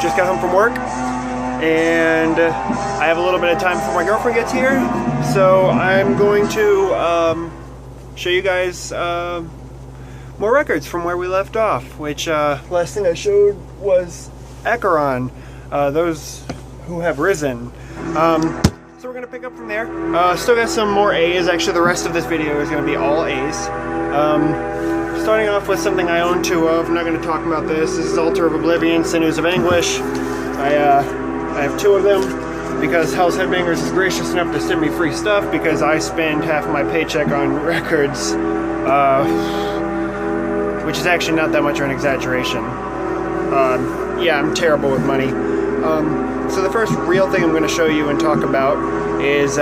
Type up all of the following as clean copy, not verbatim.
Just got home from work, and I have a little bit of time before my girlfriend gets here, so I'm going to show you guys more records from where we left off, which last thing I showed was Acheron, those who have risen. So we're going to pick up from there. Still got some more A's. Actually, the rest of this video is going to be all A's. Starting off with something I own two of. I'm not going to talk about this. This is Altar of Oblivion, Sinews of Anguish. I have two of them because Hell's Headbangers is gracious enough to send me free stuff because I spend half of my paycheck on records, which is actually not that much of an exaggeration. Yeah, I'm terrible with money. So the first real thing I'm going to show you and talk about is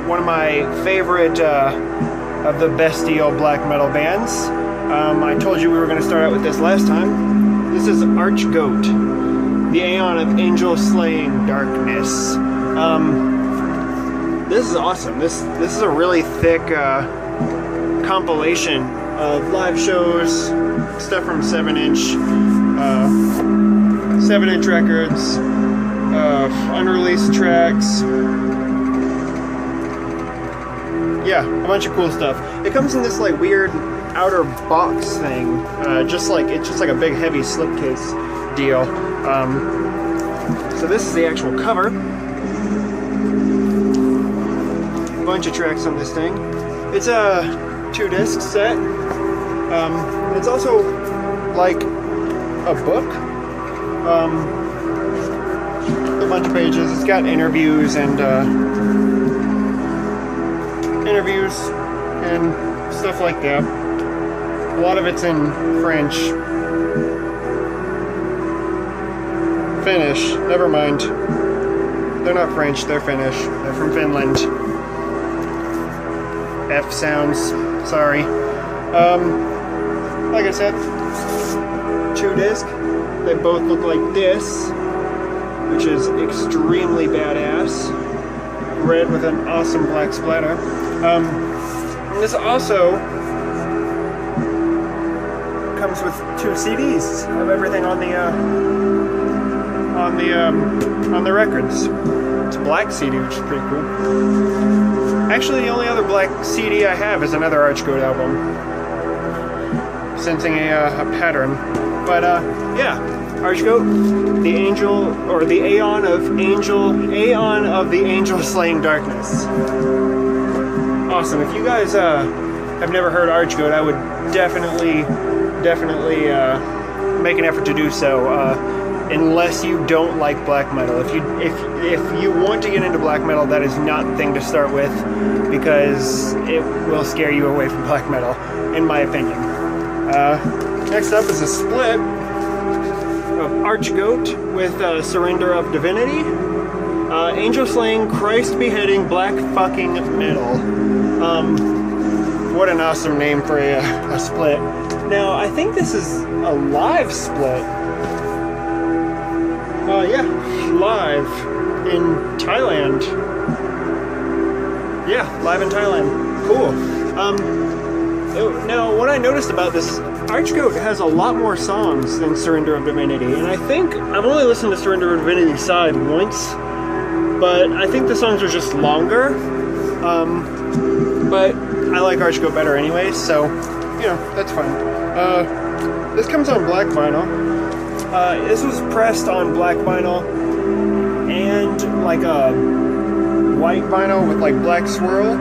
one of my favorite of the bestial black metal bands. I told you we were going to start out with this last time. This is Archgoat, the Aeon of Angel Slaying Darkness. This is awesome. This is a really thick compilation of live shows, stuff from 7-inch records, unreleased tracks. Yeah, a bunch of cool stuff. It comes in this like weird outer box thing, it's just like a big heavy slipcase deal. So this is the actual cover. A bunch of tracks on this thing. It's a 2-disc set. It's also like a book. A bunch of pages. It's got interviews and stuff like that. A lot of it's in French. Finnish. Never mind. They're not French, they're Finnish. They're from Finland. F sounds. Sorry. Like I said, 2-disc. They both look like this, which is extremely badass. Red with an awesome black splatter. This also comes with 2 CDs of everything on the records. It's a black CD, which is pretty cool. Actually, the only other black CD I have is another Archgoat album, sensing a pattern. But yeah, Archgoat, the angel, or the Aeon of the Angel Slaying Darkness. Awesome. If you guys have never heard Archgoat, I would definitely make an effort to do so. Unless you don't like black metal. If you want to get into black metal, that is not the thing to start with because it will scare you away from black metal, in my opinion. Next up is a split of Archgoat with Surrender of Divinity, Angel Slaying, Christ Beheading, Black Fucking Metal. What an awesome name for a split. Now, I think this is a live split. Yeah, live in Thailand. Yeah, live in Thailand. Cool. Now, what I noticed about this, Archgoat has a lot more songs than Surrender of Divinity, and I think I've only listened to Surrender of Divinity side once, but I think the songs are just longer. But I like Archgoat better anyway, so you know, that's fine. This comes on black vinyl. This was pressed on black vinyl and like a white vinyl with like black swirl,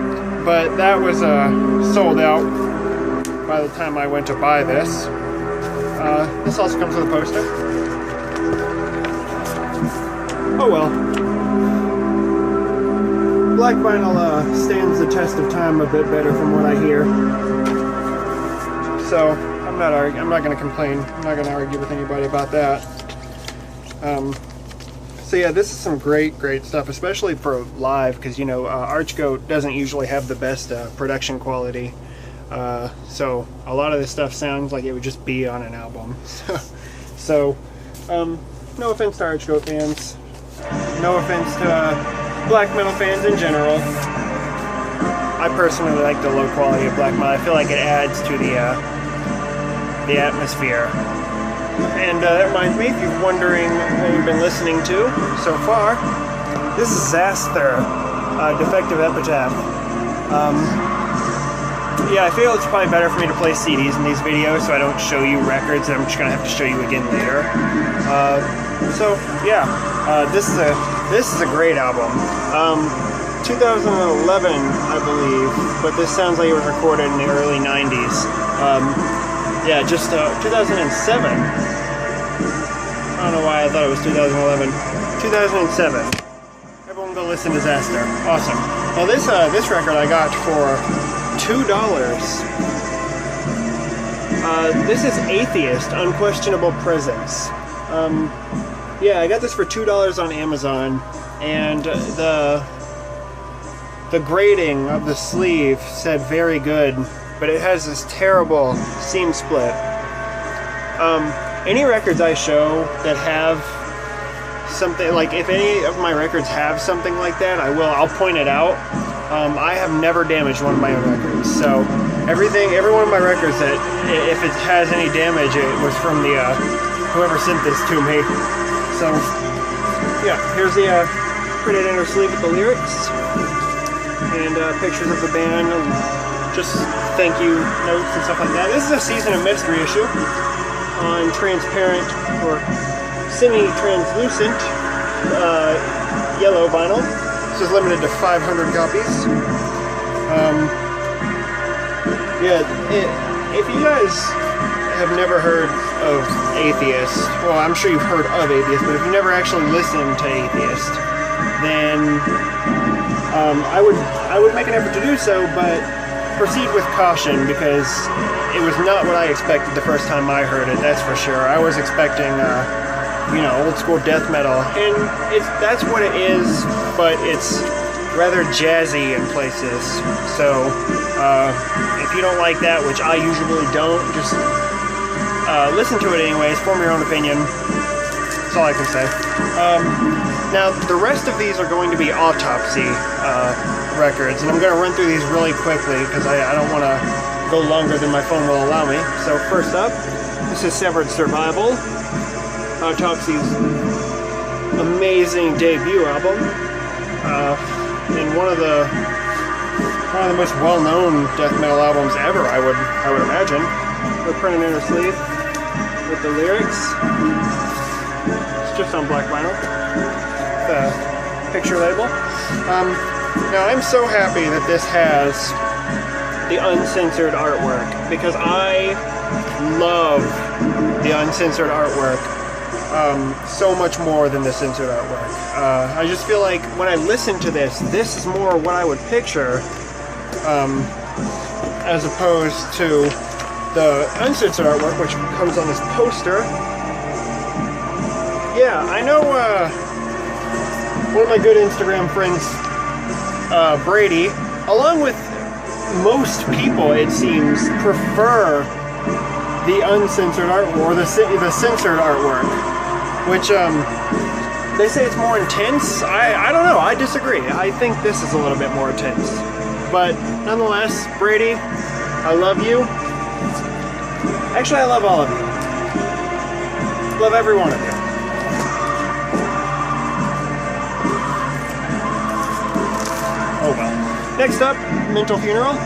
but that was sold out by the time I went to buy this. This also comes with a poster. Oh well. Black vinyl stands the test of time a bit better from what I hear. So I'm not going to complain. I'm not going to argue with anybody about that. So yeah, this is some great stuff, especially for live, because you know Archgoat doesn't usually have the best production quality. So a lot of this stuff sounds like it would just be on an album. So no offense to Archgoat fans. No offense to black metal fans in general. I personally like the low quality of black metal. I feel like it adds to the atmosphere. And that reminds me, if you're wondering what we've been listening to so far, this is Zaster, Defective Epitaph. Yeah, I feel it's probably better for me to play CDs in these videos so I don't show you records that I'm just gonna have to show you again later. So yeah, this is a great album. 2011, I believe, but this sounds like it was recorded in the early 90s. Yeah, just 2007. I don't know why I thought it was 2011. 2007. Everyone go listen to Zaster. Awesome. Now this record I got for $2. This is Atheist, Unquestionable Presence. Yeah, I got this for $2 on Amazon, and the grading of the sleeve said very good, but it has this terrible seam split. Any records I show that have something, like if any of my records have something like that, I'll point it out. I have never damaged one of my own records, so every one of my records that, if it has any damage, it was from the whoever sent this to me. So yeah, here's the printed inner sleeve with the lyrics and pictures of the band and just thank you notes and stuff like that. This is a Season of Mystery issue on transparent or semi-translucent yellow vinyl. This is limited to 500 copies. Yeah, if you guys have never heard of Atheist, well, I'm sure you've heard of Atheist, but if you never actually listened to Atheist, then I would make an effort to do so, but proceed with caution, because it was not what I expected the first time I heard it, that's for sure. I was expecting you know, old school death metal, and that's what it is, but it's rather jazzy in places. So if you don't like that, which I usually don't, just listen to it anyways, form your own opinion. That's all I can say. Now the rest of these are going to be Autopsy records, and I'm going to run through these really quickly because I don't want to go longer than my phone will allow me. So first up, this is Severed Survival, Autopsy's amazing debut album, and one of the most well-known death metal albums ever, I would imagine. We're printed inner sleeve with the lyrics. It's just on black vinyl, the picture label. Now I'm so happy that this has the uncensored artwork, because I love the uncensored artwork so much more than the censored artwork. I just feel like when I listen to this is more what I would picture, as opposed to the uncensored artwork, which comes on this poster. Yeah, I know one of my good Instagram friends, Brady, along with most people, it seems, prefer the uncensored artwork, or the censored artwork, which they say it's more intense. I don't know, I disagree. I think this is a little bit more intense. But nonetheless, Brady, I love you. Actually, I love all of you. Love every one of you. Oh well. Next up, Mental Funeral.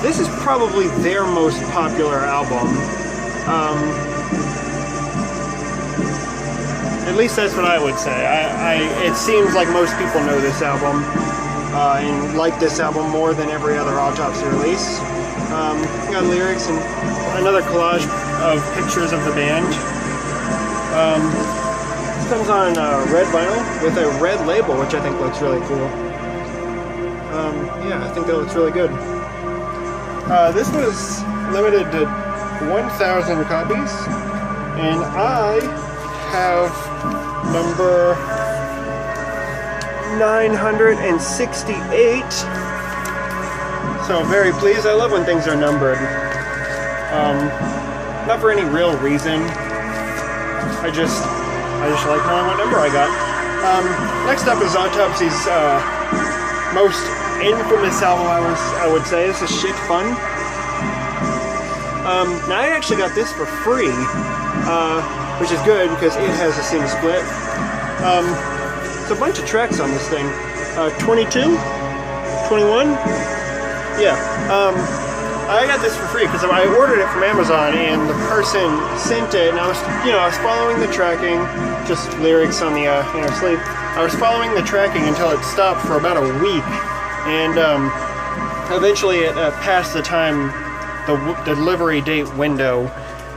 This is probably their most popular album. At least that's what I would say. It seems like most people know this album and like this album more than every other Autopsy release. Got lyrics and another collage of pictures of the band. This comes on red vinyl with a red label, which I think looks really cool. Yeah, I think that looks really good. This was limited to 1,000 copies, and I have number 968. So very pleased. I love when things are numbered. Not for any real reason. I just like knowing what number I got. Next up is Autopsy's most infamous album, I would say. This is Shit Fun. Now I actually got this for free, which is good because it has a seam split. It's a bunch of tracks on this thing. 22, 21, yeah. I got this for free because I ordered it from Amazon, and the person sent it, and I was following the tracking, just lyrics on the sleeve. I was following the tracking until it stopped for about a week, and eventually it passed the time, the delivery date window,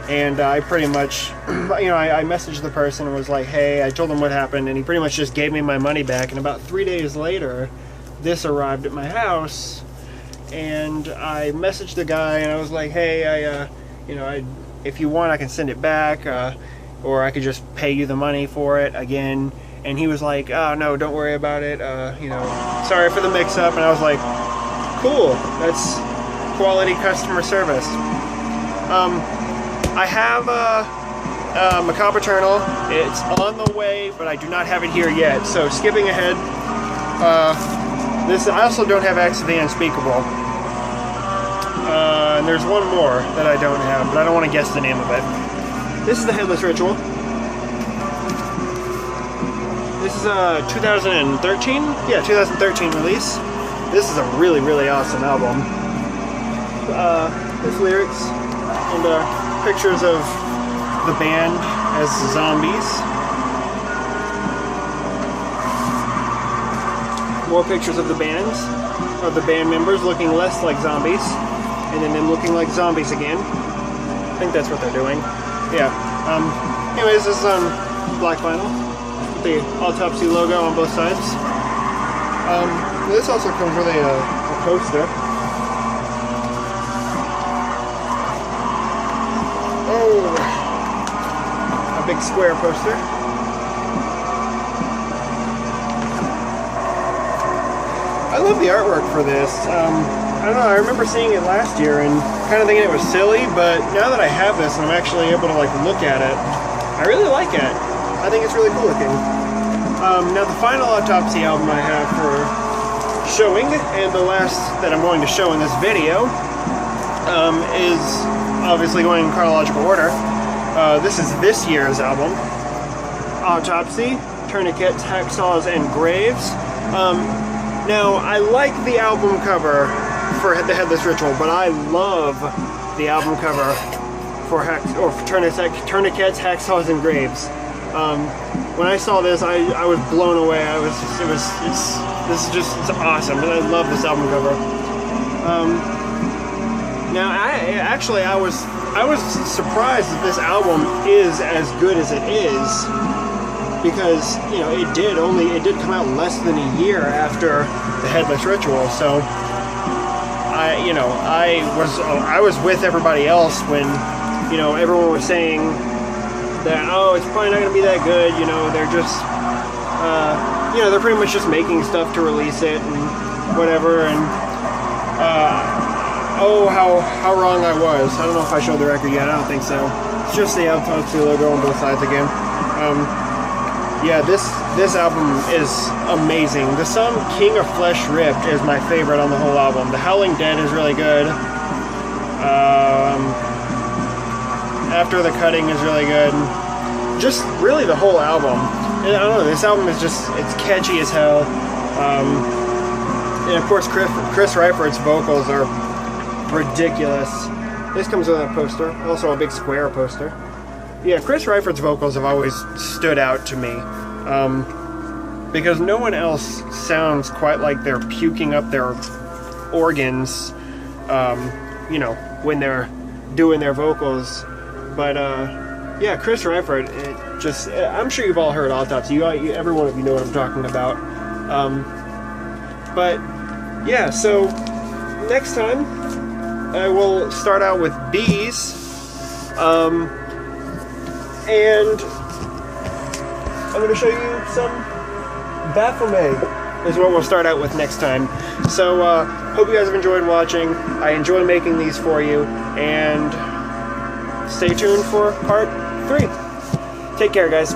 and I pretty much, I messaged the person and was like, hey, I told him what happened, and he pretty much just gave me my money back. And about 3 days later, this arrived at my house, and I messaged the guy, and I was like, hey, if you want, I can send it back, or I could just pay you the money for it again. And he was like, oh, no, don't worry about it, sorry for the mix-up. And I was like, cool, that's quality customer service. I have a Macabre Eternal. It's on the way, but I do not have it here yet. So skipping ahead, I also don't have Acts of the Unspeakable. And there's one more that I don't have, but I don't want to guess the name of it. This is the Headless Ritual. This is a 2013? Yeah, 2013 release. This is a really, really awesome album. There's lyrics and pictures of the band as zombies. More pictures of the band members looking less like zombies, and then them looking like zombies again. I think that's what they're doing. Yeah. Anyways, this is on black vinyl with the Autopsy logo on both sides. This also comes with a poster. Oh, a big square poster. I love the artwork for this. I don't know, I remember seeing it last year and kind of thinking it was silly, but now that I have this and I'm actually able to look at it, I really like it. I think it's really cool looking. Now the final Autopsy album I have for showing, and the last that I'm going to show in this video, is obviously going in chronological order. This is this year's album, Autopsy, Tourniquets, Hacksaws, and Graves. Now, I like the album cover for the Headless Ritual, but I love the album cover for Tourniquets, Hacksaws, and Graves. When I saw this, I was blown away. It's awesome. I love this album cover. Now, I was surprised that this album is as good as it is, because it did come out less than a year after the Headless Ritual. So I was with everybody else when everyone was saying that, oh, it's probably not going to be that good. They're just they're pretty much just making stuff to release it and whatever. And oh, how wrong I was. I don't know if I showed the record yet. I don't think so. It's just the Autopsy logo on both sides again. Yeah, this album is amazing. The song King of Flesh Ripped is my favorite on the whole album. The Howling Dead is really good. After the Cutting is really good. Just really the whole album. And I don't know, this album is it's catchy as hell. And of course Chris Reifert's vocals are ridiculous. This comes with a poster, also a big square poster. Yeah, Chris Reifert's vocals have always stood out to me, because no one else sounds quite like they're puking up their organs, when they're doing their vocals. But yeah, Chris Reifert, I'm sure you've all heard Autopsy. Every one of you know what I'm talking about. But yeah, so next time I will start out with Bees. And I'm going to show you some Baphomet is what we'll start out with next time. So hope you guys have enjoyed watching. I enjoy making these for you, and stay tuned for part 3. Take care, guys.